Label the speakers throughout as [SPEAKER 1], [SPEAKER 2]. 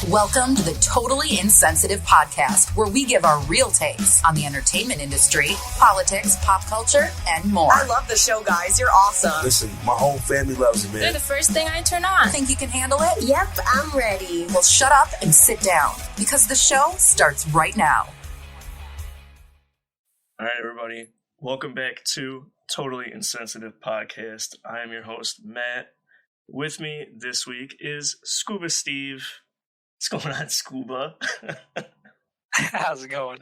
[SPEAKER 1] Welcome to the Totally Insensitive podcast, where we give our real takes on the entertainment industry, politics, pop culture, and more.
[SPEAKER 2] I love the show, guys. You're awesome.
[SPEAKER 3] Listen, my whole family loves it, man.
[SPEAKER 4] They're the first thing I turn on.
[SPEAKER 1] Think you can handle it?
[SPEAKER 2] Yep, I'm ready.
[SPEAKER 1] Well, shut up and sit down, because the show starts right now.
[SPEAKER 5] All right, everybody. Welcome back to Totally Insensitive podcast. I am your host, Matt. With me this week is Scuba Steve. What's going on, Scuba?
[SPEAKER 6] How's it going?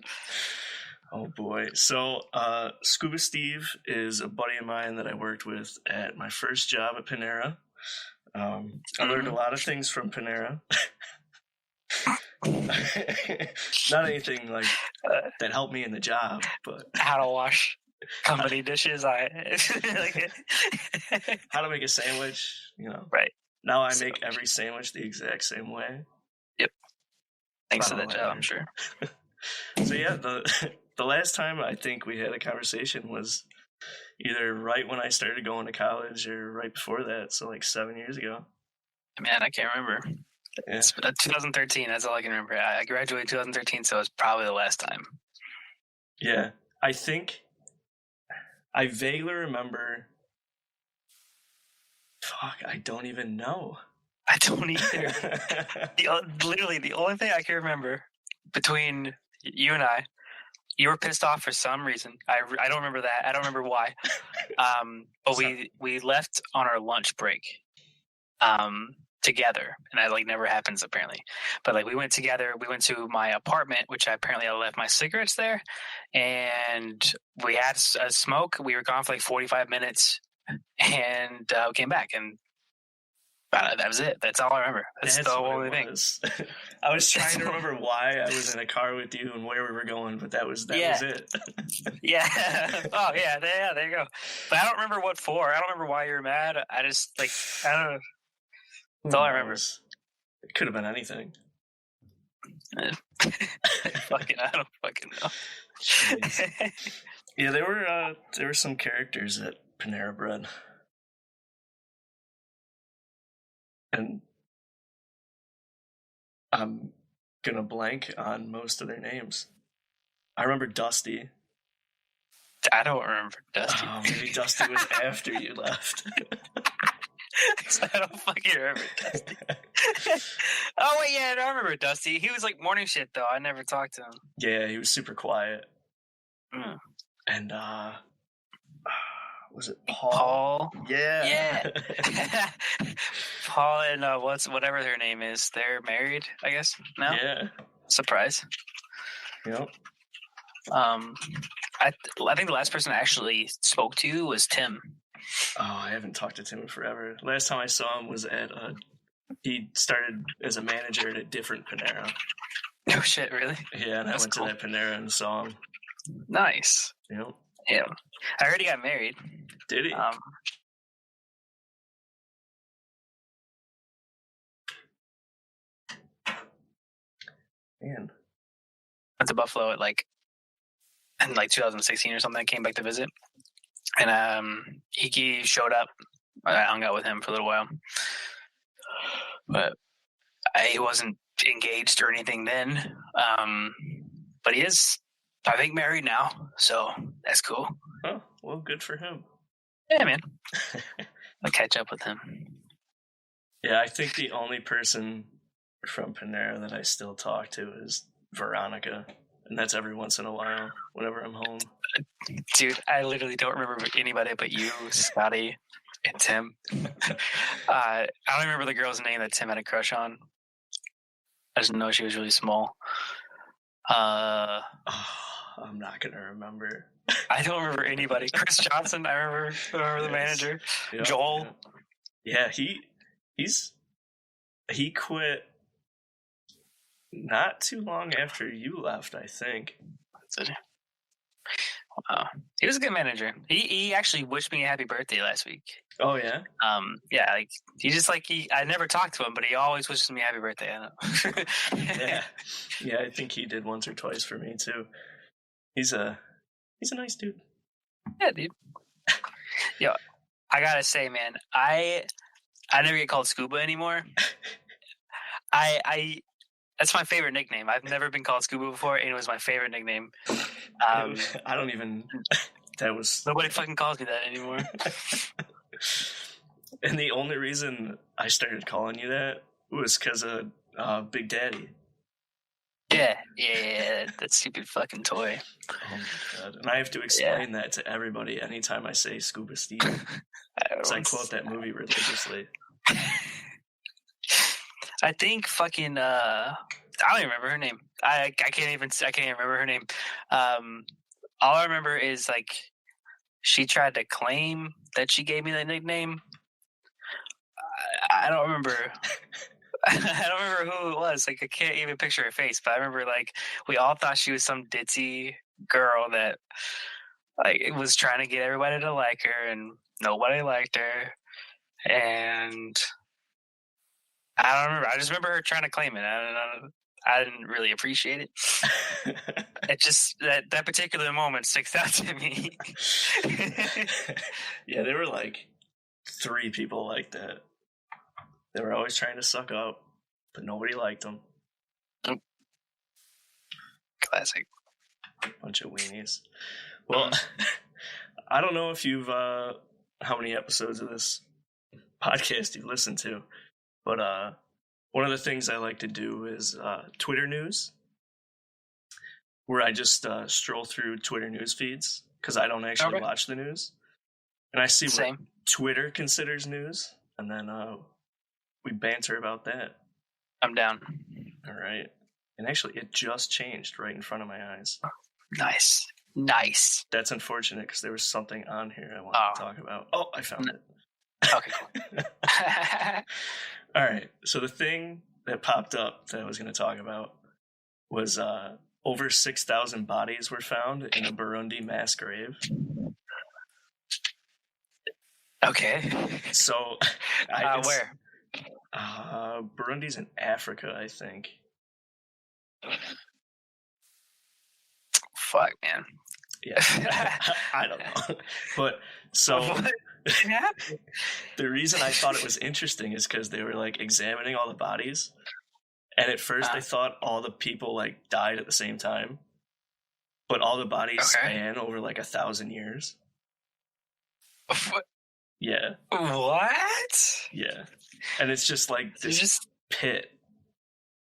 [SPEAKER 5] Oh, boy. So, Scuba Steve is a buddy of mine that I worked with at my first job at Panera. I learned a lot of things from Panera. Not anything like that helped me in the job, but
[SPEAKER 6] how to wash company dishes. How
[SPEAKER 5] to make a sandwich,
[SPEAKER 6] Right.
[SPEAKER 5] Now I make every sandwich the exact same way.
[SPEAKER 6] Yep. Thanks to that job, I'm sure.
[SPEAKER 5] So yeah, the last time I think we had a conversation was either right when I started going to college or right before that, so like 7 years ago.
[SPEAKER 6] Man, I can't remember.
[SPEAKER 5] Yeah.
[SPEAKER 6] It's 2013, that's all I can remember. I graduated 2013, so it's probably the last time.
[SPEAKER 5] Yeah, I think I vaguely remember. Fuck, I don't even know.
[SPEAKER 6] I don't either. Literally, the only thing I can remember between you and I, you were pissed off for some reason. I don't remember that. I don't remember why. But we left on our lunch break together, and that never happens apparently. But we went together. We went to my apartment, which I left my cigarettes there, and we had a smoke. We were gone for 45 minutes, and we came back, and that was it. That's all I remember. That's the only thing.
[SPEAKER 5] I was trying to remember why I was in a car with you and where we were going, but that was it.
[SPEAKER 6] Yeah. Oh yeah. There you go. But I don't remember what for. I don't remember why you were mad. I just I don't know. That's all I remember.
[SPEAKER 5] It could have been anything.
[SPEAKER 6] I don't fucking know.
[SPEAKER 5] Yeah, there were some characters at Panera Bread. And I'm gonna blank on most of their names. I remember Dusty.
[SPEAKER 6] I don't remember Dusty.
[SPEAKER 5] Oh, maybe Dusty was after you left.
[SPEAKER 6] I don't fucking remember Dusty. Oh wait, yeah, I remember Dusty. He was morning shit though. I never talked to him.
[SPEAKER 5] Yeah, he was super quiet.
[SPEAKER 6] Mm.
[SPEAKER 5] And was it Paul?
[SPEAKER 6] Yeah. Paul and whatever their name is. They're married, I guess. No.
[SPEAKER 5] Yeah.
[SPEAKER 6] Surprise.
[SPEAKER 5] Yep.
[SPEAKER 6] I think the last person I actually spoke to was Tim.
[SPEAKER 5] Oh, I haven't talked to Tim in forever. Last time I saw him was at he started as a manager at a different Panera.
[SPEAKER 6] No shit, really?
[SPEAKER 5] Yeah, and I went to that Panera and saw him.
[SPEAKER 6] Nice.
[SPEAKER 5] Yep.
[SPEAKER 6] Yeah. I heard he got married.
[SPEAKER 5] Did he? Man.
[SPEAKER 6] Went to Buffalo at in 2016 or something. I came back to visit. And Iki showed up. I hung out with him for a little while. But he wasn't engaged or anything then. But he is, I think, married now. So that's cool.
[SPEAKER 5] Oh, well, good for him.
[SPEAKER 6] Yeah, man. I'll catch up with him.
[SPEAKER 5] Yeah, I think the only person from Panera that I still talk to is Veronica. And that's every once in a while, whenever I'm home.
[SPEAKER 6] Dude, I literally don't remember anybody but you, Scotty, and Tim. I don't remember the girl's name that Tim had a crush on. I just know she was really small.
[SPEAKER 5] I'm not going to remember.
[SPEAKER 6] I don't remember anybody. Chris Johnson, I remember the manager.
[SPEAKER 5] Yep,
[SPEAKER 6] Joel.
[SPEAKER 5] Yeah, he quit not too long after you left, I think.
[SPEAKER 6] That's it. Wow. He was a good manager. He actually wished me a happy birthday last week.
[SPEAKER 5] Oh, yeah?
[SPEAKER 6] Yeah, he just I never talked to him, but he always wishes me a happy birthday. I know.
[SPEAKER 5] Yeah, I think he did once or twice for me, too. He's a nice dude.
[SPEAKER 6] Yeah, dude. Yo, I gotta say, man, I never get called Scuba anymore. I That's my favorite nickname. I've never been called Scuba before, and it was my favorite nickname.
[SPEAKER 5] I don't even. That was
[SPEAKER 6] Nobody fucking calls me that anymore.
[SPEAKER 5] And the only reason I started calling you that was because of Big Daddy.
[SPEAKER 6] Yeah, that stupid fucking toy.
[SPEAKER 5] Oh my god! And I have to explain that to everybody anytime I say Scuba Steve. Because I quote that movie religiously.
[SPEAKER 6] I think fucking I don't even remember her name. I can't even remember her name. All I remember is like she tried to claim that she gave me that nickname. I don't remember. I don't remember who it was. Like I can't even picture her face. But I remember like we all thought she was some ditzy girl that like was trying to get everybody to like her, and nobody liked her. And I don't remember. I just remember her trying to claim it. I didn't really appreciate it. It just that particular moment sticks out to me.
[SPEAKER 5] Yeah, there were like 3 people like that. They were always trying to suck up, but nobody liked them.
[SPEAKER 6] Classic.
[SPEAKER 5] Bunch of weenies. Well, I don't know if you've how many episodes of this podcast you've listened to, but one of the things I like to do is Twitter news, where I just stroll through Twitter news feeds because I don't actually watch the news, and I see what Twitter considers news, and then we banter about that.
[SPEAKER 6] I'm down.
[SPEAKER 5] All right. And actually, it just changed right in front of my eyes.
[SPEAKER 6] Nice.
[SPEAKER 5] That's unfortunate because there was something on here I wanted to talk about. Oh, I found it.
[SPEAKER 6] Okay, cool.
[SPEAKER 5] All right. So the thing that popped up that I was going to talk about was over 6,000 bodies were found in a Burundi mass grave.
[SPEAKER 6] Okay.
[SPEAKER 5] So,
[SPEAKER 6] where?
[SPEAKER 5] Burundi's in Africa, I think.
[SPEAKER 6] Fuck, man.
[SPEAKER 5] Yeah, I don't know. But so the reason I thought it was interesting is because they were like examining all the bodies, and at first I thought all the people like died at the same time, but all the bodies span over like 1,000 years.
[SPEAKER 6] What?
[SPEAKER 5] Yeah.
[SPEAKER 6] What?
[SPEAKER 5] Yeah, and it's just like this pit,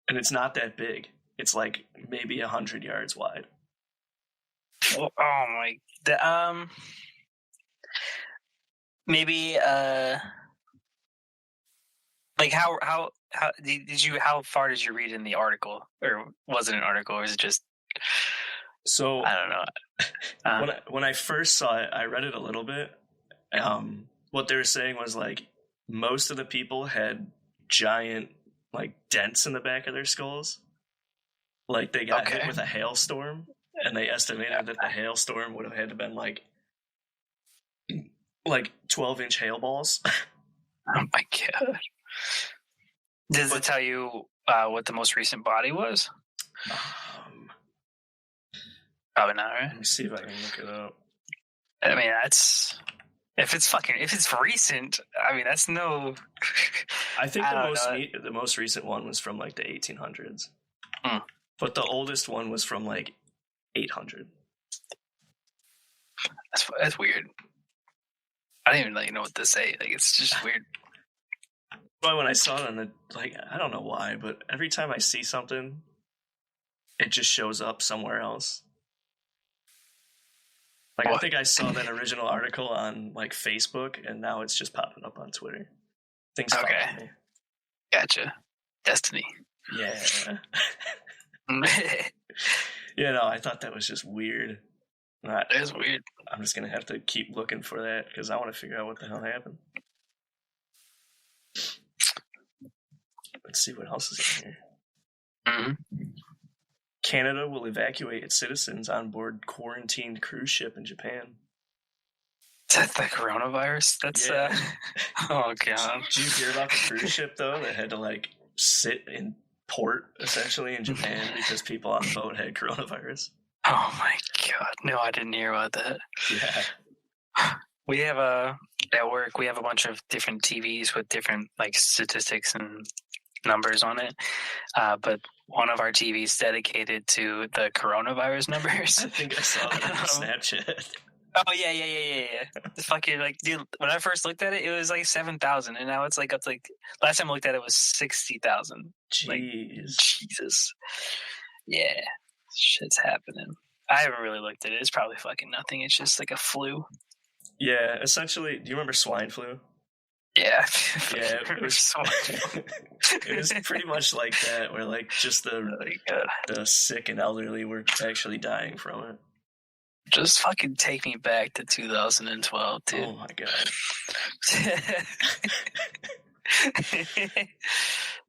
[SPEAKER 5] and it's not that big. It's like maybe 100 yards wide.
[SPEAKER 6] Oh my! Maybe like how did you? How far did you read in the article, or was it an article, or is it just?
[SPEAKER 5] So
[SPEAKER 6] I don't know.
[SPEAKER 5] When I first saw it, I read it a little bit. What they were saying was like most of the people had giant like dents in the back of their skulls. Like they got hit with a hailstorm, and they estimated that the hailstorm would have had to been like 12-inch hail balls.
[SPEAKER 6] Oh my god! Does it tell you what the most recent body was? Probably not, right?
[SPEAKER 5] Let me see if I can look it up.
[SPEAKER 6] I mean, that's if it's recent. I mean, that's no.
[SPEAKER 5] I think the most recent one was from like the 1800s. But the oldest one was from like 800.
[SPEAKER 6] That's weird. I don't even like know what to say. Like it's just weird.
[SPEAKER 5] But when I saw it on the I don't know why, but every time I see something, it just shows up somewhere else. Like I think I saw that original article on like Facebook, and now it's just popping up on Twitter. Things follow me.
[SPEAKER 6] Gotcha. Destiny.
[SPEAKER 5] Yeah. Yeah, no, I thought that was just weird.
[SPEAKER 6] That is weird.
[SPEAKER 5] I'm just gonna have to keep looking for that because I want to figure out what the hell happened. Let's see what else is in here.
[SPEAKER 6] Mm-hmm.
[SPEAKER 5] Canada will evacuate its citizens on board quarantined cruise ship in Japan.
[SPEAKER 6] Is that the coronavirus? That's oh god.
[SPEAKER 5] Did you hear about the cruise ship though that had to like sit in port essentially in Japan because people on the boat had coronavirus?
[SPEAKER 6] Oh my god! No, I didn't hear about that.
[SPEAKER 5] Yeah.
[SPEAKER 6] We have at work we have a bunch of different TVs with different like statistics and numbers on it. But one of our TVs dedicated to the coronavirus numbers.
[SPEAKER 5] I think I saw that on Snapchat.
[SPEAKER 6] Oh yeah. The fucking dude. When I first looked at it, it was like 7,000, and now it's like up to last time I looked at it was 60,000.
[SPEAKER 5] Jeez,
[SPEAKER 6] Jesus. Yeah, shit's happening. I haven't really looked at it. It's probably fucking nothing. It's just like a flu.
[SPEAKER 5] Yeah, essentially. Do you remember swine flu?
[SPEAKER 6] Yeah.
[SPEAKER 5] Yeah, it was it was pretty much like that, where just the sick and elderly were actually dying from it.
[SPEAKER 6] Just fucking take me back to 2012, dude.
[SPEAKER 5] Oh my god.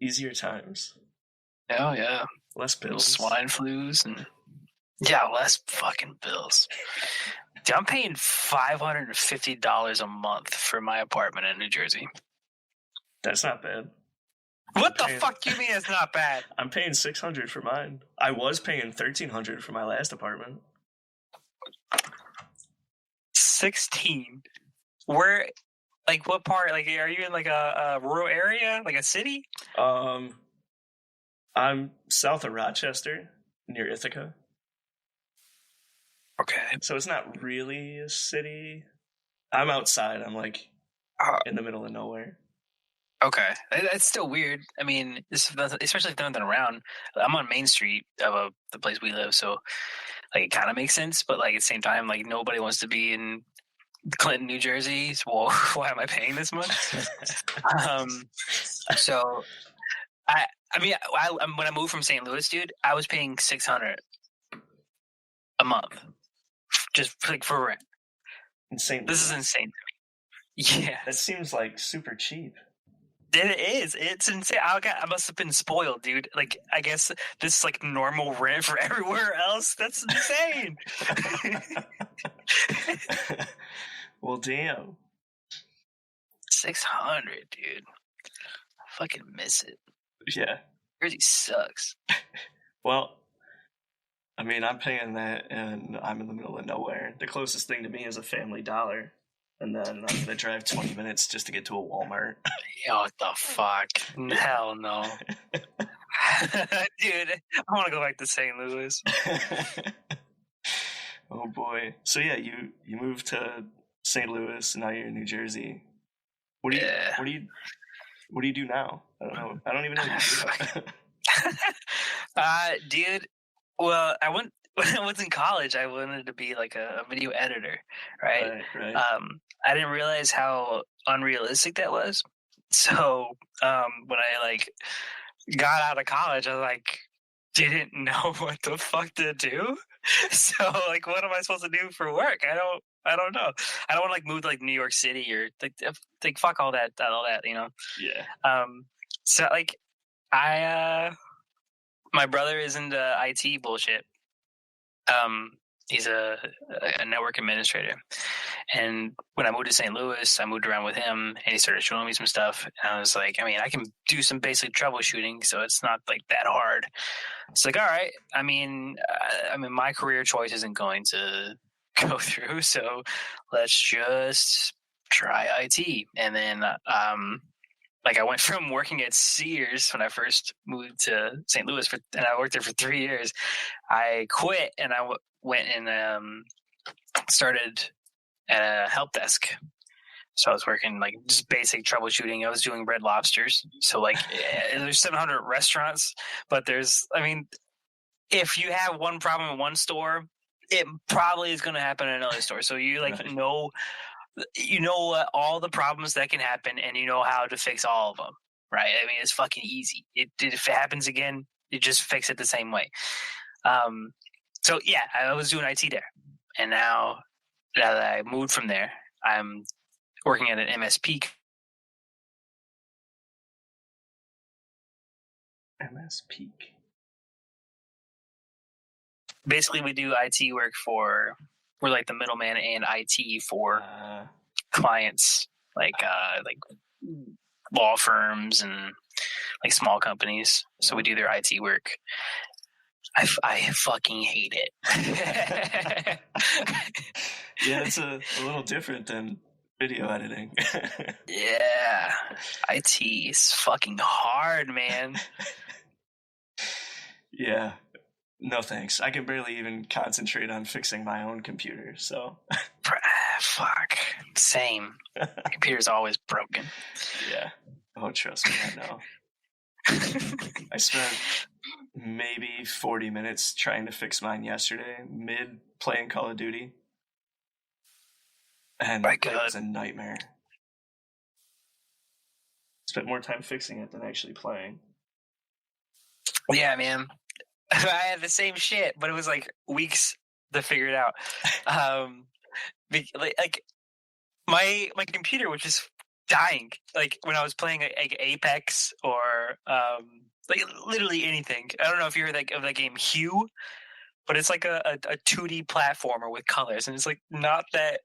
[SPEAKER 5] Easier times.
[SPEAKER 6] Oh yeah.
[SPEAKER 5] Less bills.
[SPEAKER 6] Swine flus and less fucking bills. Dude, I'm paying $550 a month for my apartment in New Jersey.
[SPEAKER 5] That's not bad.
[SPEAKER 6] What the fuck do you mean it's not bad?
[SPEAKER 5] I'm paying $600 for mine. I was paying $1,300 for my last apartment.
[SPEAKER 6] 16. Where, what part? Are you in a rural area, like a city?
[SPEAKER 5] I'm south of Rochester, near Ithaca.
[SPEAKER 6] Okay.
[SPEAKER 5] So it's not really a city. I'm outside. I'm in the middle of nowhere.
[SPEAKER 6] Okay. That's still weird. I mean, especially if there's nothing around. I'm on Main Street of the place we live, so it kind of makes sense. But at the same time, nobody wants to be in Clinton, New Jersey. So why am I paying this much? So when I moved from St. Louis, dude, I was paying $600 a month, just for rent.
[SPEAKER 5] Insane.
[SPEAKER 6] This is insane to me. Yeah,
[SPEAKER 5] that seems super cheap.
[SPEAKER 6] It is. It's insane. I must have been spoiled, dude. I guess this is normal rent for everywhere else. That's insane.
[SPEAKER 5] Well, damn.
[SPEAKER 6] 600, dude. I fucking miss it.
[SPEAKER 5] Yeah.
[SPEAKER 6] Jersey sucks.
[SPEAKER 5] Well, I mean, I'm paying that, and I'm in the middle of nowhere. The closest thing to me is a Family Dollar, and then I'm going to drive 20 minutes just to get to a Walmart.
[SPEAKER 6] What the fuck? Hell no. Dude, I want to go back to St. Louis.
[SPEAKER 5] Oh, boy. So, yeah, you moved to St. Louis, and now you're in New Jersey. What do you do now? I don't know. I don't even know what you do.
[SPEAKER 6] Dude, well, when I was in college, I wanted to be a video editor, right?
[SPEAKER 5] Right.
[SPEAKER 6] I didn't realize how unrealistic that was. So when I got out of college, I didn't know what the fuck to do. So what am I supposed to do for work? I don't know. I don't want to move to New York City or fuck all that, you know?
[SPEAKER 5] Yeah.
[SPEAKER 6] So my brother is into IT bullshit. He's a network administrator. And when I moved to St. Louis, I moved around with him and he started showing me some stuff. And I was I can do some basic troubleshooting, so it's not that hard. It's all right. I mean, my career choice isn't going to go through, so let's just try IT. And then, I went from working at Sears when I first moved to St. Louis, and I worked there for 3 years. I quit and I went and started at a help desk. So I was working just basic troubleshooting. I was doing Red Lobsters. So there's 700 restaurants, but if you have one problem in one store, it probably is going to happen in another store. So you
[SPEAKER 5] Right.
[SPEAKER 6] know all the problems that can happen, and you know how to fix all of them, right? It's fucking easy. If it happens again, you just fix it the same way. So yeah, I was doing IT there, and now that I moved from there, I'm working at an MSP.
[SPEAKER 5] MSP.
[SPEAKER 6] Basically, we do IT work we're the middleman and IT for clients, law firms and small companies. So we do their IT work. I fucking hate it.
[SPEAKER 5] Yeah, it's a little different than Video editing.
[SPEAKER 6] Yeah. IT is fucking hard, man.
[SPEAKER 5] Yeah. No thanks. I can barely even concentrate on fixing my own computer, so.
[SPEAKER 6] Fuck. Same. My computer's always broken.
[SPEAKER 5] Yeah. Oh, trust me, I know. I spent maybe 40 minutes trying to fix mine yesterday, mid playing Call of Duty. And it was a nightmare. Spent more time fixing it than actually playing.
[SPEAKER 6] Yeah, man. I had the same shit, but it was like weeks to figure it out. Like my computer was just dying. Like when I was playing like Apex or like literally anything. I don't know if you heard of that game Hue, but it's like a 2D platformer with colors, and it's like not that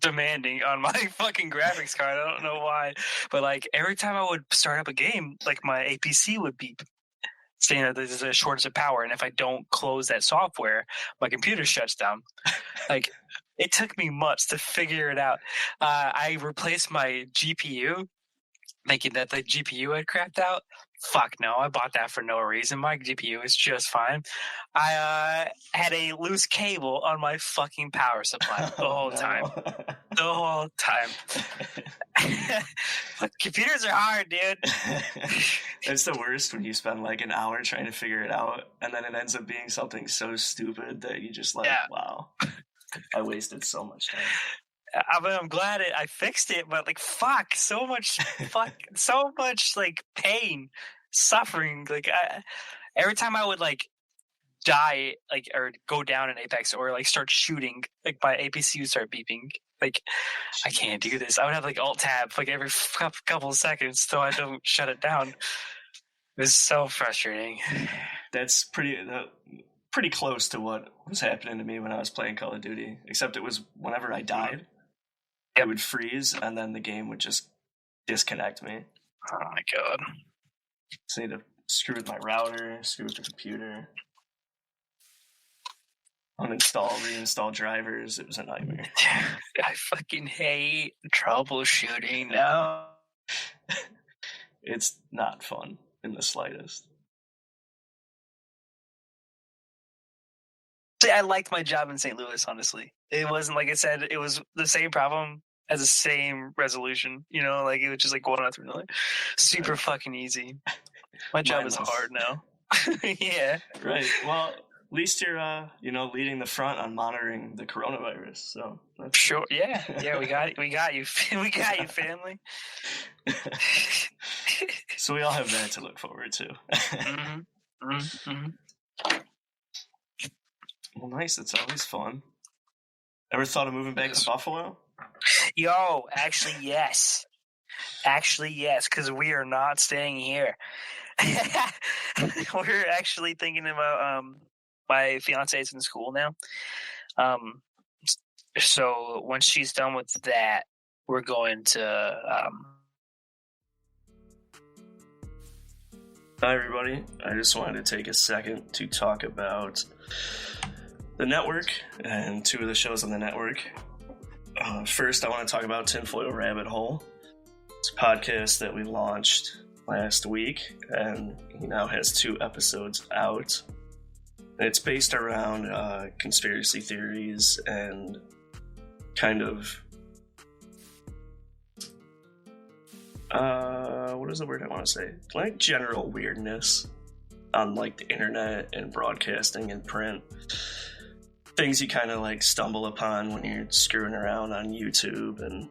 [SPEAKER 6] demanding on my fucking graphics card. I don't know why, but like every time I would start up a game, like my APC would beep, saying that there's a shortage of power, and if I don't close that software, my computer shuts down. Like, it took me months to figure it out. I replaced my GPU, thinking that the GPU had crapped out. Fuck no, I bought that for no reason. My GPU is just fine. I had a loose cable on my fucking power supply the whole time. The whole time. Computers are hard, dude.
[SPEAKER 5] It's the worst when you spend like an hour trying to figure it out, and then it ends up being something so stupid that you just like, wow, I wasted so much time.
[SPEAKER 6] I mean, I'm glad I fixed it, but like, so much like pain, suffering. Like, every time I would like die, like, or go down in Apex, or like start shooting, like my APC would start beeping. Like, I can't do this. I would have like Alt Tab like every couple of seconds so I don't shut it down. It was so frustrating.
[SPEAKER 5] That's pretty close to what was happening to me when I was playing Call of Duty, except it was whenever I died, it would freeze, and then the game would just disconnect me.
[SPEAKER 6] Oh my god.
[SPEAKER 5] So I need to screw with my router, screw with the computer, uninstall, reinstall drivers. It was a nightmare.
[SPEAKER 6] I fucking hate troubleshooting now.
[SPEAKER 5] It's not fun in the slightest.
[SPEAKER 6] See, I liked my job in St. Louis, honestly. It wasn't, like I said, it was the same problem as the same resolution. You know, like it was just like one after another. Super fucking easy. My job is hard now. Yeah.
[SPEAKER 5] Right. Well, at least you're, leading the front on monitoring the coronavirus. So that's
[SPEAKER 6] sure. Yeah. Yeah. We got you. We got you, family.
[SPEAKER 5] So we all have that to look forward to.
[SPEAKER 6] Mm-hmm. Mm-hmm.
[SPEAKER 5] Well, nice. It's always fun. Ever thought of moving back to Buffalo?
[SPEAKER 6] Yo, actually, yes. Because we are not staying here. We're actually thinking about my fiance's in school now. So once she's done with that, we're going to
[SPEAKER 5] Hi, everybody. I just wanted to take a second to talk about the network and two of the shows on the network. First, I want to talk about Tinfoil Rabbit Hole. It's a podcast that we launched last week, and he now has 2 episodes out. It's based around conspiracy theories and kind of what is the word I want to say? Like general weirdness on like the internet and broadcasting and print. Things you kind of like stumble upon when you're screwing around on YouTube and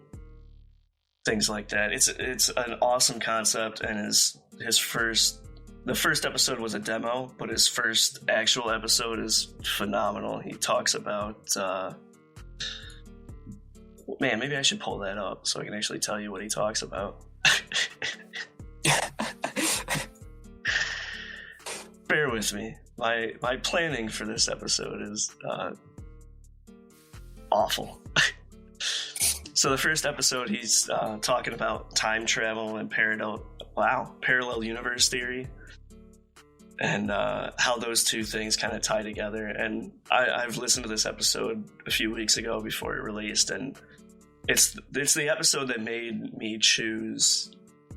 [SPEAKER 5] things like that. It's an awesome concept, and the first episode was a demo, but his first actual episode is phenomenal. He talks about man, maybe I should pull that up so I can actually tell you what he talks about. Bear with me. My planning for this episode is awful. So the first episode, he's talking about time travel and parallel universe theory, and how those two things kind of tie together. And I've listened to this episode a few weeks ago before it released, and it's the episode that made me choose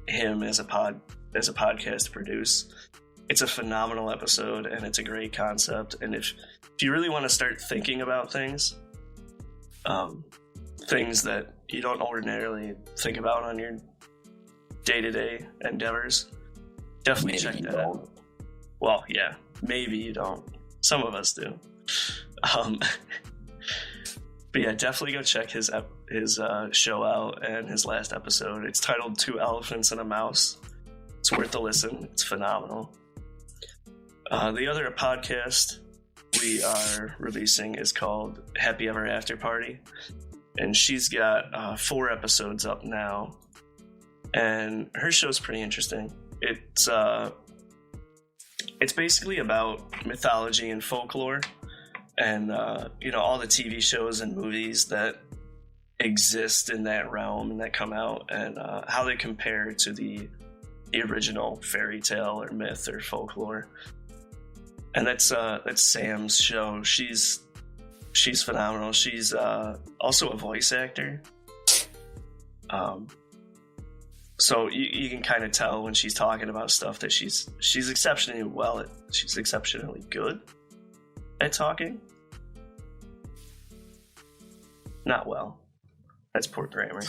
[SPEAKER 5] him as a podcast to produce. It's a phenomenal episode, and it's a great concept. And if you really want to start thinking about things that you don't ordinarily think about on your day-to-day endeavors, definitely check that out. Well, yeah, maybe you don't. Some of us do. But yeah, definitely go check his show out and his last episode. It's titled 2 Elephants and a Mouse. It's worth a listen. It's phenomenal. The other podcast we are releasing is called Happy Ever After Party. And she's got 4 episodes up now. And her show's pretty interesting. It's basically about mythology and folklore. And, all the TV shows and movies that exist in that realm and that come out, and how they compare to the original fairy tale or myth or folklore. And that's Sam's show. She's phenomenal. She's also a voice actor. So you can kind of tell when she's talking about stuff that she's exceptionally good at talking. Not well. That's poor grammar.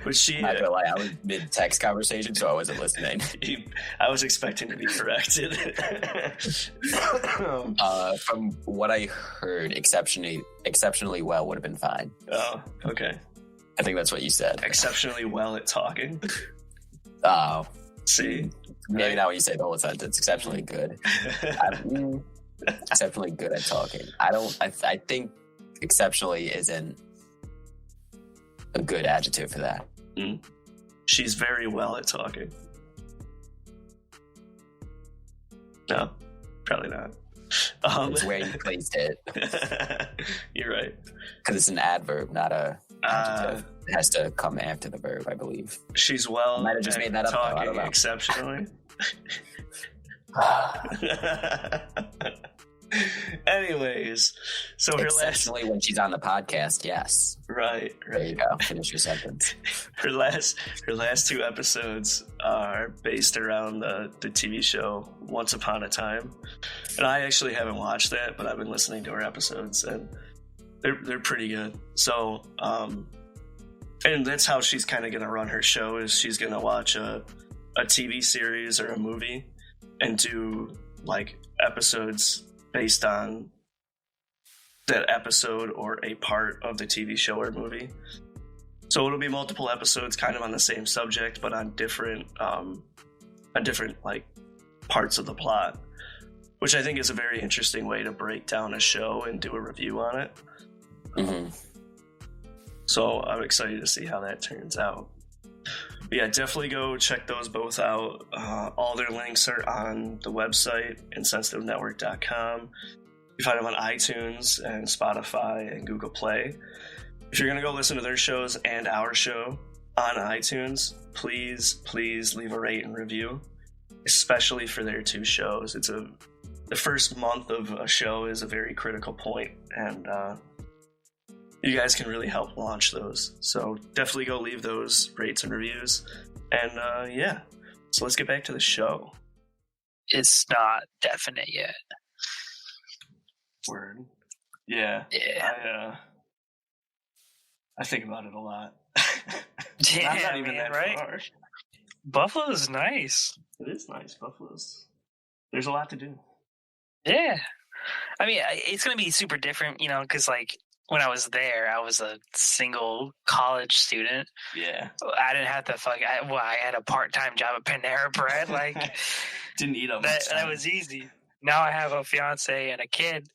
[SPEAKER 5] But she...
[SPEAKER 4] I feel like I was mid-text conversation, so I wasn't listening.
[SPEAKER 5] I was expecting to be corrected.
[SPEAKER 4] From what I heard, exceptionally well would have been fine.
[SPEAKER 5] Oh, okay.
[SPEAKER 4] I think that's what you said.
[SPEAKER 5] Exceptionally well at talking.
[SPEAKER 4] Oh.
[SPEAKER 5] See?
[SPEAKER 4] Maybe not when you say the whole sentence. Exceptionally good. Exceptionally good at talking. I think exceptionally isn't a good adjective for that.
[SPEAKER 5] Mm. She's very well at talking. No, probably not.
[SPEAKER 4] It's where you placed it.
[SPEAKER 5] You're right.
[SPEAKER 4] Because it's an adverb, not a adjective. It has to come after the verb, I believe.
[SPEAKER 5] She's well
[SPEAKER 4] might have just made that up,
[SPEAKER 5] talking
[SPEAKER 4] though. I don't know.
[SPEAKER 5] Exceptionally. Anyways, so her
[SPEAKER 4] exceptionally when she's on the podcast, yes.
[SPEAKER 5] Right.
[SPEAKER 4] There you go. Finish your sentence.
[SPEAKER 5] Her last 2 episodes are based around the TV show Once Upon a Time, and I actually haven't watched that, but I've been listening to her episodes, and they're pretty good. So, and that's how she's kind of gonna run her show. Is she's gonna watch a TV series or a movie and do like episodes based on that episode or a part of the TV show or movie. So it'll be multiple episodes kind of on the same subject, but on different like parts of the plot, which I think is a very interesting way to break down a show and do a review on it.
[SPEAKER 4] Mm-hmm.
[SPEAKER 5] So I'm excited to see how that turns out. But yeah, definitely go check those both out. All their links are on the website, insensitivenetwork.com. You find them on iTunes and Spotify and Google Play. If you're going to go listen to their shows and our show on iTunes, please leave a rate and review, especially for their 2 shows. The first month of a show is a very critical point, and you guys can really help launch those. So definitely go leave those rates and reviews. And yeah, so let's get back to the show.
[SPEAKER 6] It's not definite yet.
[SPEAKER 5] Word. Yeah.
[SPEAKER 6] Yeah.
[SPEAKER 5] I think about it a lot.
[SPEAKER 6] Yeah,
[SPEAKER 5] I'm not even
[SPEAKER 6] man,
[SPEAKER 5] that
[SPEAKER 6] right?
[SPEAKER 5] far.
[SPEAKER 6] Buffalo's nice.
[SPEAKER 5] It is nice. Buffalo's. There's a lot to do.
[SPEAKER 6] Yeah. I mean, it's going to be super different, because like when I was there, I was a single college student.
[SPEAKER 5] Yeah.
[SPEAKER 6] I didn't have to I had a part-time job at Panera Bread. Like,
[SPEAKER 5] didn't eat up
[SPEAKER 6] that was easy. Now I have a fiance and a kid,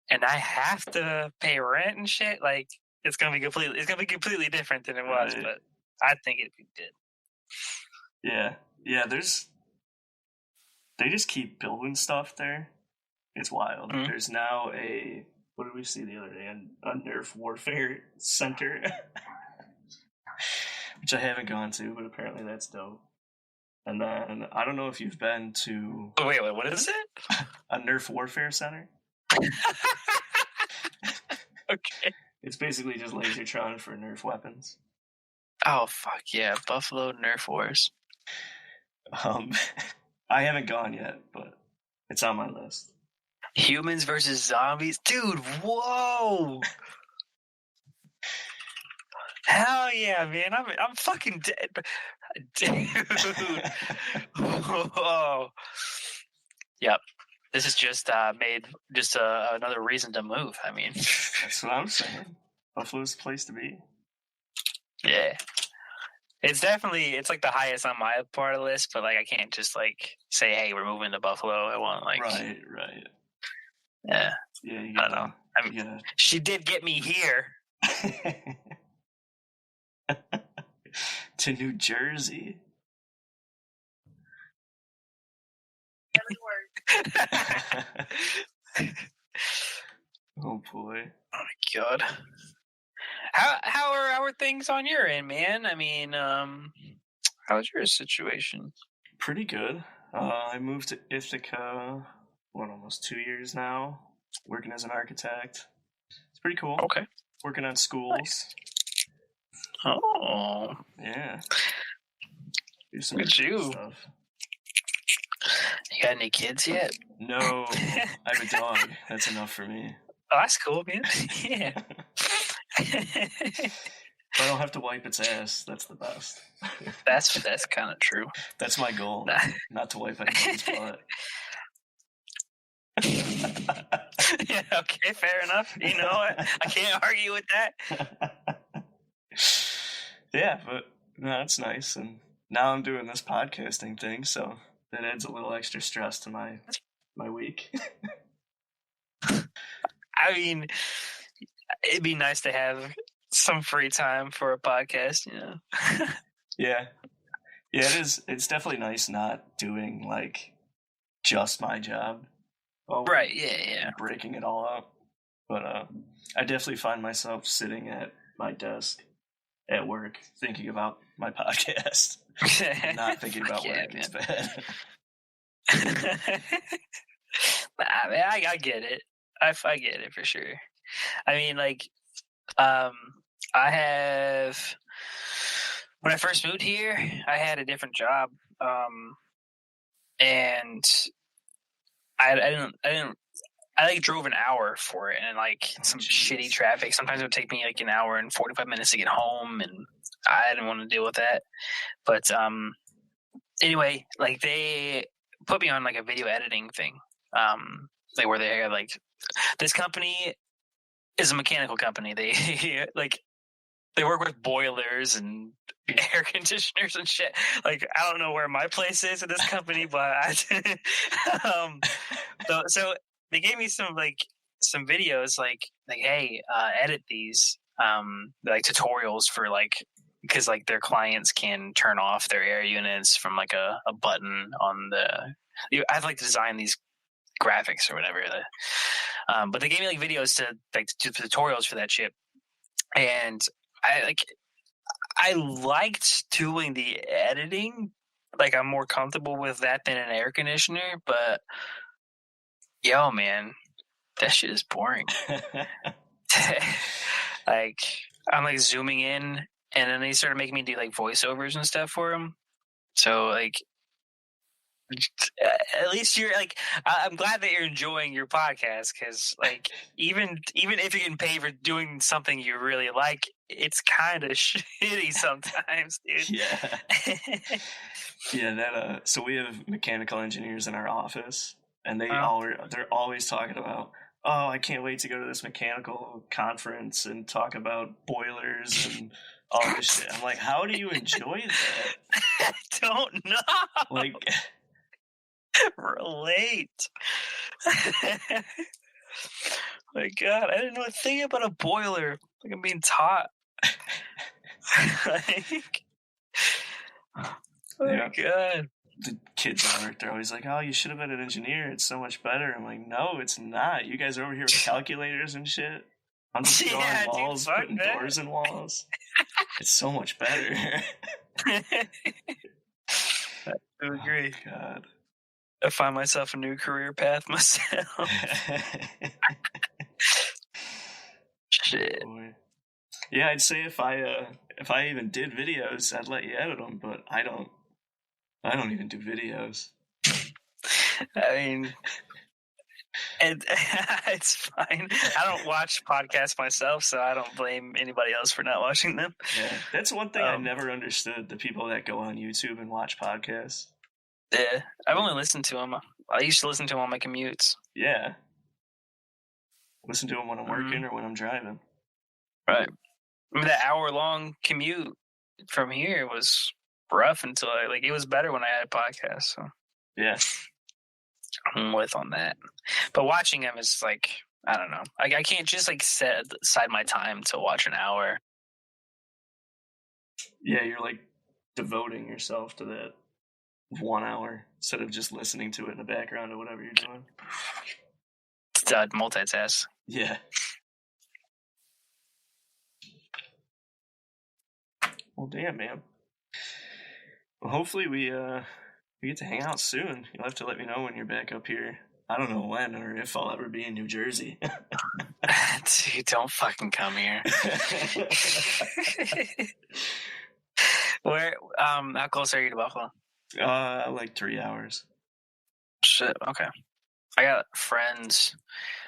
[SPEAKER 6] and I have to pay rent and shit. Like, it's gonna be completely different than it was,
[SPEAKER 5] right.
[SPEAKER 6] But I think it'd be good.
[SPEAKER 5] Yeah. They just keep building stuff there. It's wild. Mm-hmm. There's now what did we see the other day? A Nerf Warfare Center, which I haven't gone to, but apparently that's dope. And then I don't know if you've been to.
[SPEAKER 6] Oh, wait, what is it?
[SPEAKER 5] A Nerf Warfare Center.
[SPEAKER 6] Okay.
[SPEAKER 5] It's basically just Lasertron for Nerf weapons.
[SPEAKER 6] Oh, fuck yeah. Buffalo Nerf Wars.
[SPEAKER 5] I haven't gone yet, but it's on my list.
[SPEAKER 6] Humans versus zombies? Dude, whoa! Hell yeah, man. I'm fucking dead. Dude. Whoa. Yep. This is just made just another reason to move. I mean,
[SPEAKER 5] That's what I'm saying. Buffalo's the place to be.
[SPEAKER 6] yeah. It's like the highest on my part of the list, but like I can't just like say, hey, we're moving to Buffalo. I want like
[SPEAKER 5] Right.
[SPEAKER 6] Yeah.
[SPEAKER 5] Yeah, you
[SPEAKER 6] I don't know. I mean, she did get me here.
[SPEAKER 5] to New Jersey. Oh boy.
[SPEAKER 6] Oh my god. How are things on your end, man? I mean, how's your situation?
[SPEAKER 5] Pretty good. I moved to Ithaca, almost 2 years now, working as an architect. It's pretty cool.
[SPEAKER 6] Okay.
[SPEAKER 5] Working on schools.
[SPEAKER 6] Nice. Oh.
[SPEAKER 5] Yeah. Do some
[SPEAKER 6] Look at you.
[SPEAKER 5] stuff.
[SPEAKER 6] You got any kids yet?
[SPEAKER 5] No, I have a dog. That's enough for me.
[SPEAKER 6] Oh, that's cool, man. Yeah.
[SPEAKER 5] If I don't have to wipe its ass, that's the best.
[SPEAKER 6] That's kind of true.
[SPEAKER 5] That's my goal. Not to wipe anyone's butt.
[SPEAKER 6] Yeah, okay, fair enough. You know what? I can't argue with that.
[SPEAKER 5] Yeah, but no, that's nice. And now I'm doing this podcasting thing, so that adds a little extra stress to my week.
[SPEAKER 6] I mean, it'd be nice to have some free time for a podcast, you know?
[SPEAKER 5] Yeah, it is. It's definitely nice not doing like just my job.
[SPEAKER 6] Right, yeah.
[SPEAKER 5] Breaking it all up. But I definitely find myself sitting at my desk at work thinking about my podcast. Not thinking about work. It's bad.
[SPEAKER 6] I get it. I get it for sure. I mean, like, I have, when I first moved here, I had a different job, and I like drove an hour for it, and like some shitty traffic. Sometimes it would take me like an hour and 45 minutes to get home, and I didn't want to deal with that. But anyway, like they put me on like a video editing thing, like where they have like, this company is a mechanical company. They like they work with boilers and air conditioners and shit. Like I don't know where my place is in this company, but so they gave me some videos like hey, edit these like tutorials for like, because like their clients can turn off their air units from like a button on the. I've like designed these graphics or whatever, but they gave me like videos to like do tutorials for that shit, and I liked doing the editing. Like I'm more comfortable with that than an air conditioner, but yo man, that shit is boring. Like I'm like zooming in, and then they started making me do like voiceovers and stuff for them. So like, at least you're like, I'm glad that you're enjoying your podcast, because like even if you're getting paid for doing something you really like, it's kind of shitty sometimes, dude.
[SPEAKER 5] Yeah. Yeah, so we have mechanical engineers in our office, and they're always talking about, oh, I can't wait to go to this mechanical conference and talk about boilers and all this shit. I'm like, how do you enjoy that?
[SPEAKER 6] I don't know.
[SPEAKER 5] Like,
[SPEAKER 6] relate. My God, I didn't know a thing about a boiler. Like I'm being taught. Like, oh my God.
[SPEAKER 5] The kids at work, they're always like, oh, you should have been an engineer. It's so much better. I'm like, no, it's not. You guys are over here with calculators and shit. I'm just drawing walls, putting doors in walls. It's so much better.
[SPEAKER 6] I agree.
[SPEAKER 5] Oh, God.
[SPEAKER 6] I find myself a new career path myself. Shit.
[SPEAKER 5] Boy. Yeah, I'd say if I even did videos, I'd let you edit them, but I don't even do videos.
[SPEAKER 6] I mean, it's fine. I don't watch podcasts myself, so I don't blame anybody else for not watching them.
[SPEAKER 5] Yeah, that's one thing I never understood, the people that go on YouTube and watch podcasts.
[SPEAKER 6] Yeah, I've only listened to them. I used to listen to them on my commutes.
[SPEAKER 5] Yeah. Listen to them when I'm working or when I'm driving.
[SPEAKER 6] Right. I mean, that hour-long commute from here was rough until it was better when I had a podcast. So
[SPEAKER 5] yeah,
[SPEAKER 6] I'm with on that. But watching them is like, I don't know. I can't just set aside my time to watch an hour.
[SPEAKER 5] Yeah, you're devoting yourself to that 1 hour instead of just listening to it in the background or whatever you're doing.
[SPEAKER 6] Multitask.
[SPEAKER 5] Yeah. Well, damn, man. Well, hopefully we get to hang out soon. You'll have to let me know when you're back up here. I don't know when or if I'll ever be in New Jersey.
[SPEAKER 6] Dude, don't fucking come here. Where? How close are you to Buffalo?
[SPEAKER 5] 3 hours.
[SPEAKER 6] Shit. Okay. I got friends.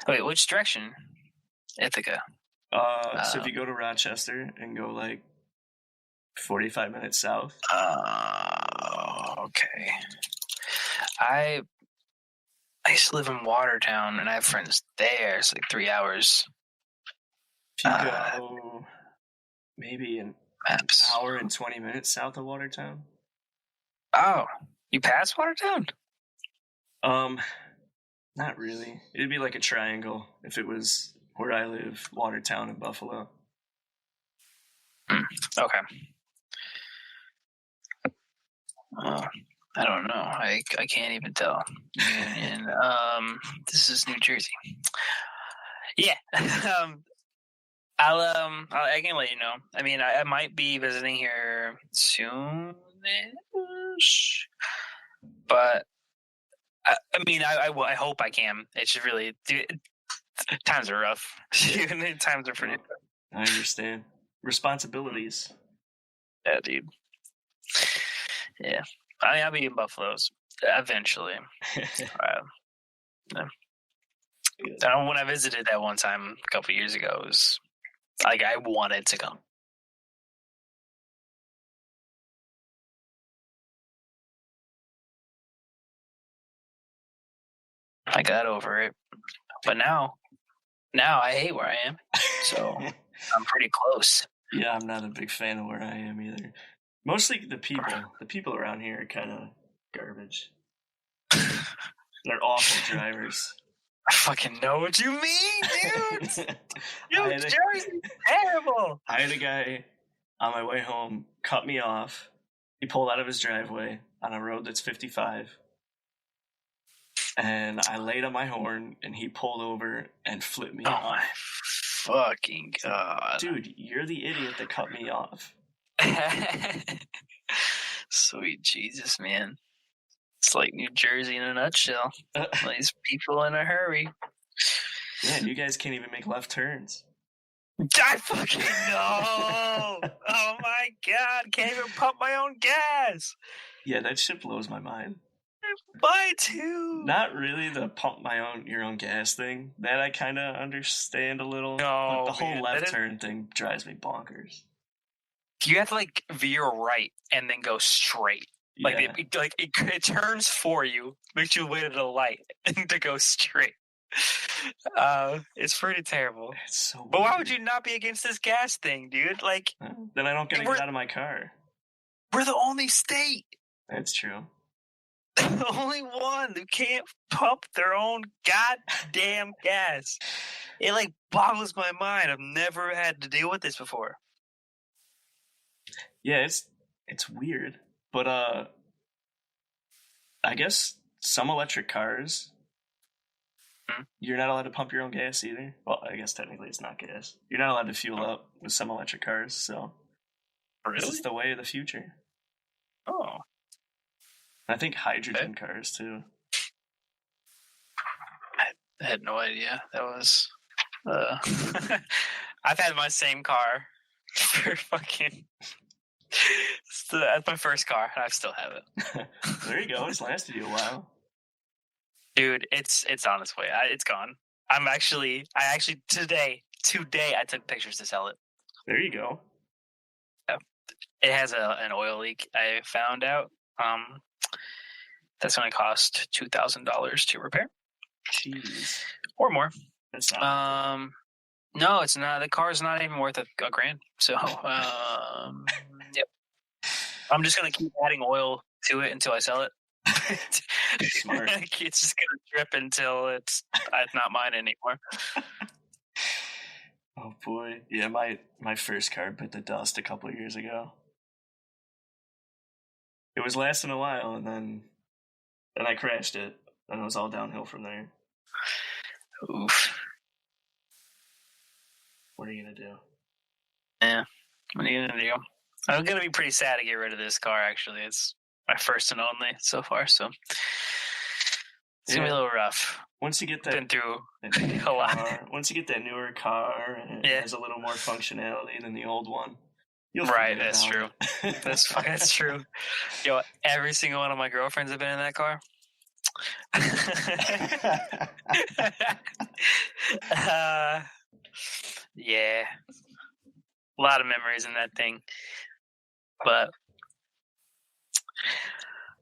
[SPEAKER 6] Wait, which direction? Ithaca.
[SPEAKER 5] So if you go to Rochester and go 45 minutes south.
[SPEAKER 6] Okay. I used to live in Watertown, and I have friends there. It's 3 hours.
[SPEAKER 5] If you go maybe an
[SPEAKER 6] maps.
[SPEAKER 5] hour and 20 minutes south of Watertown.
[SPEAKER 6] Oh, you passed Watertown?
[SPEAKER 5] Not really. It'd be like a triangle if it was where I live, Watertown and Buffalo.
[SPEAKER 6] Okay. I don't know. I can't even tell. And this is New Jersey. Yeah. I can let you know. I mean, I might be visiting here soon, but I hope I can. It's just really, dude, times are rough. Times are pretty rough.
[SPEAKER 5] I understand. Responsibilities.
[SPEAKER 6] Yeah, dude. Yeah. I'll be in Buffalo's eventually. Yeah. When I visited that one time a couple years ago, it was I wanted to come. I got over it. But now I hate where I am. So I'm pretty close.
[SPEAKER 5] Yeah, I'm not a big fan of where I am either. Mostly the people. The people around here are kind of garbage. They're awful drivers.
[SPEAKER 6] I fucking know what you mean, dude. New Jersey's terrible.
[SPEAKER 5] I had a guy on my way home cut me off. He pulled out of his driveway on a road that's 55. And I laid on my horn, and he pulled over and flipped me off.
[SPEAKER 6] Oh my fucking god.
[SPEAKER 5] Dude, you're the idiot that cut me off.
[SPEAKER 6] Sweet Jesus, man. It's like New Jersey in a nutshell. These people in a hurry.
[SPEAKER 5] Yeah, you guys can't even make left turns.
[SPEAKER 6] I fucking know. Oh my god, can't even pump my own gas.
[SPEAKER 5] Yeah, that shit blows my mind.
[SPEAKER 6] Mine too.
[SPEAKER 5] Not really the pump your own gas thing. That I kind of understand a little.
[SPEAKER 6] No,
[SPEAKER 5] but the whole left turn thing drives me bonkers.
[SPEAKER 6] You have to veer right and then go straight.
[SPEAKER 5] Yeah.
[SPEAKER 6] It turns for you, makes you wait at a light to go straight. It's pretty terrible.
[SPEAKER 5] It's so weird.
[SPEAKER 6] But why would you not be against this gas thing, dude?
[SPEAKER 5] Then I don't get to get out of my car.
[SPEAKER 6] We're the only state.
[SPEAKER 5] That's true.
[SPEAKER 6] The only one who can't pump their own goddamn gas. It boggles my mind. I've never had to deal with this before.
[SPEAKER 5] Yeah, it's weird. But I guess some electric cars, you're not allowed to pump your own gas either. Well, I guess technically it's not gas. You're not allowed to fuel up with some electric cars, so
[SPEAKER 6] really?
[SPEAKER 5] This is the way of the future.
[SPEAKER 6] Oh.
[SPEAKER 5] I think hydrogen cars too.
[SPEAKER 6] I had no idea. That was I've had my same car for fucking. That's my first car, and I still have it.
[SPEAKER 5] There you go. It's lasted you a while.
[SPEAKER 6] Dude, it's on its way. It's gone. I actually today I took pictures to sell it.
[SPEAKER 5] There you go.
[SPEAKER 6] Yeah. It has an oil leak. I found out. That's going to cost $2,000 to repair.
[SPEAKER 5] Jeez.
[SPEAKER 6] Or more.
[SPEAKER 5] That's not
[SPEAKER 6] no, it's not. The car's not even worth a grand. So, yep. I'm just going to keep adding oil to it until I sell it.
[SPEAKER 5] Smart.
[SPEAKER 6] It's just going to drip until it's not mine anymore.
[SPEAKER 5] Oh boy. Yeah, my first car bit the dust a couple of years ago. It was lasting a while, and then I crashed it, and it was all downhill from there.
[SPEAKER 6] Oof.
[SPEAKER 5] What are you gonna do?
[SPEAKER 6] Yeah. What are you gonna do? I'm gonna be pretty sad to get rid of this car. Actually, it's my first and only so far, so it's gonna be a little rough.
[SPEAKER 5] Once you get that,
[SPEAKER 6] been through
[SPEAKER 5] a
[SPEAKER 6] lot.
[SPEAKER 5] Once you get that newer car, and it has a little more functionality than the old one.
[SPEAKER 6] Right, that's true. That's true. Yo, every single one of my girlfriends have been in that car. Yeah, a lot of memories in that thing. But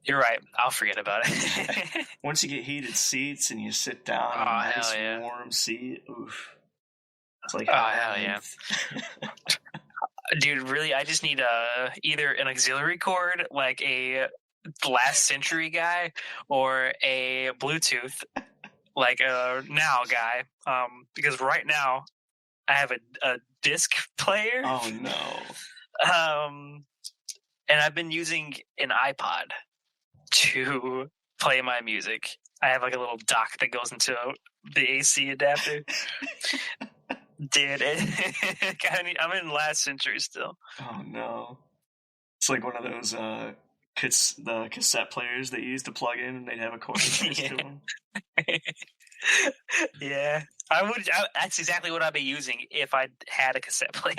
[SPEAKER 6] you're right. I'll forget about it.
[SPEAKER 5] Once you get heated seats and you sit down in a nice warm seat, oof. It's like,
[SPEAKER 6] oh hell yeah. Dude, really, I just need either an auxiliary cord, like a last century guy, or a Bluetooth, like a now guy. Because right now, I have a disc player.
[SPEAKER 5] Oh no.
[SPEAKER 6] And I've been using an iPod to play my music. I have like a little dock that goes into the AC adapter. Dude, I'm in last century still.
[SPEAKER 5] Oh no. It's like one of those the cassette players that you used to plug in and they'd have a cord attached to them.
[SPEAKER 6] Yeah. That's exactly what I'd be using if I had a cassette player.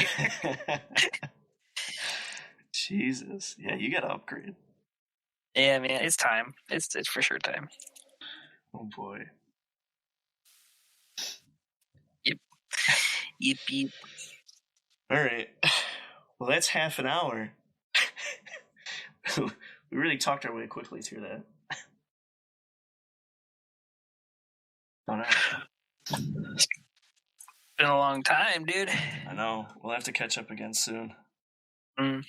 [SPEAKER 5] Jesus. Yeah, you gotta upgrade.
[SPEAKER 6] Yeah, man, it's time. It's for sure time.
[SPEAKER 5] Oh boy.
[SPEAKER 6] Yep.
[SPEAKER 5] All right. Well, that's half an hour. We really talked our way quickly through that. All right.
[SPEAKER 6] It's been a long time, dude.
[SPEAKER 5] I know. We'll have to catch up again soon.
[SPEAKER 6] When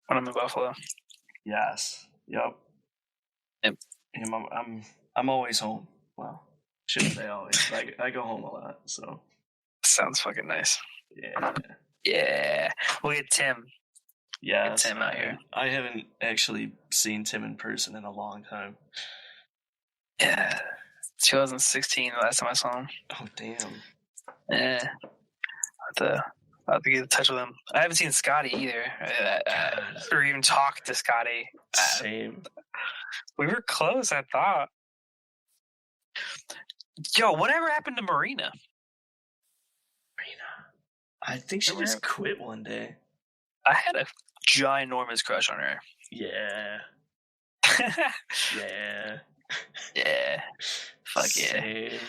[SPEAKER 6] I'm in Buffalo.
[SPEAKER 5] Yes. Yep. I'm always home. Well, shouldn't say always. But I go home a lot, so.
[SPEAKER 6] Sounds fucking nice.
[SPEAKER 5] Yeah.
[SPEAKER 6] We'll get Tim.
[SPEAKER 5] Yeah.
[SPEAKER 6] Get Tim out here.
[SPEAKER 5] I haven't actually seen Tim in person in a long time.
[SPEAKER 6] Yeah. 2016, the last time I saw him.
[SPEAKER 5] Oh, damn.
[SPEAKER 6] Yeah. I'll have to get in touch with him. I haven't seen Scotty either. Or even talked to Scotty.
[SPEAKER 5] Same.
[SPEAKER 6] We were close, I thought. Yo, whatever happened to Marina?
[SPEAKER 5] I think she just quit one day.
[SPEAKER 6] I had a ginormous crush on her.
[SPEAKER 5] Yeah. Yeah.
[SPEAKER 6] Yeah. Fuck
[SPEAKER 5] Same.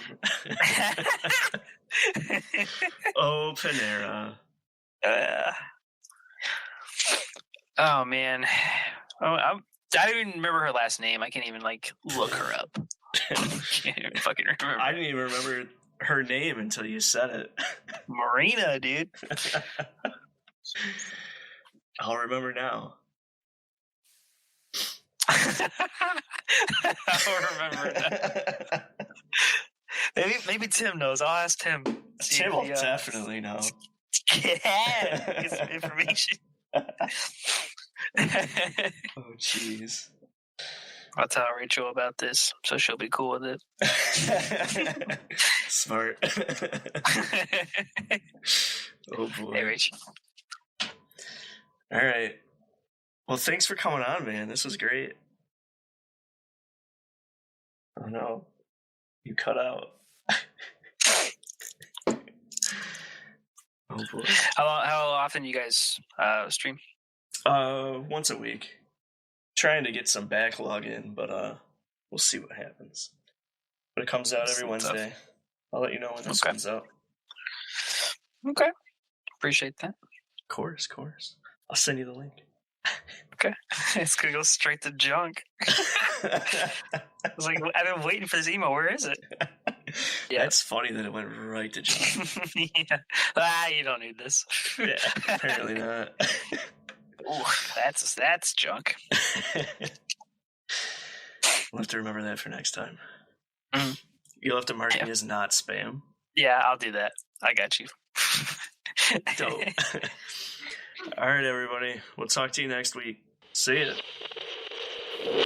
[SPEAKER 5] Oh, Panera.
[SPEAKER 6] Oh, man. I don't even remember her last name. I can't even, look her up. Can't even fucking remember.
[SPEAKER 5] I didn't even remember her name until you said it.
[SPEAKER 6] Marina, dude.
[SPEAKER 5] I'll remember now.
[SPEAKER 6] I'll remember that. Maybe Tim knows. I'll ask Tim.
[SPEAKER 5] Tim will definitely know.
[SPEAKER 6] Yeah, get some information.
[SPEAKER 5] Oh, jeez.
[SPEAKER 6] I'll tell Rachel about this, so she'll be cool with it.
[SPEAKER 5] Smart. Oh, boy.
[SPEAKER 6] Hey, Rachel.
[SPEAKER 5] All right. Well, thanks for coming on, man. This was great. Oh, no. You cut out. Oh boy.
[SPEAKER 6] How often you guys stream?
[SPEAKER 5] Once a week. Trying to get some backlog in, but we'll see what happens. But it comes out every Wednesday. I'll let you know when this comes out.
[SPEAKER 6] Okay. Appreciate that.
[SPEAKER 5] Of course. I'll send you the link.
[SPEAKER 6] Okay. It's going to go straight to junk. I was like, I've been waiting for this email. Where is it?
[SPEAKER 5] Yeah. That's funny that it went right to junk.
[SPEAKER 6] Yeah. You don't need this.
[SPEAKER 5] Yeah, apparently not.
[SPEAKER 6] Ooh, that's junk.
[SPEAKER 5] We'll have to remember that for next time.
[SPEAKER 6] Mm-hmm.
[SPEAKER 5] You'll have to mark me as not spam.
[SPEAKER 6] Yeah, I'll do that. I got you.
[SPEAKER 5] Dope. All right, everybody. We'll talk to you next week. See ya.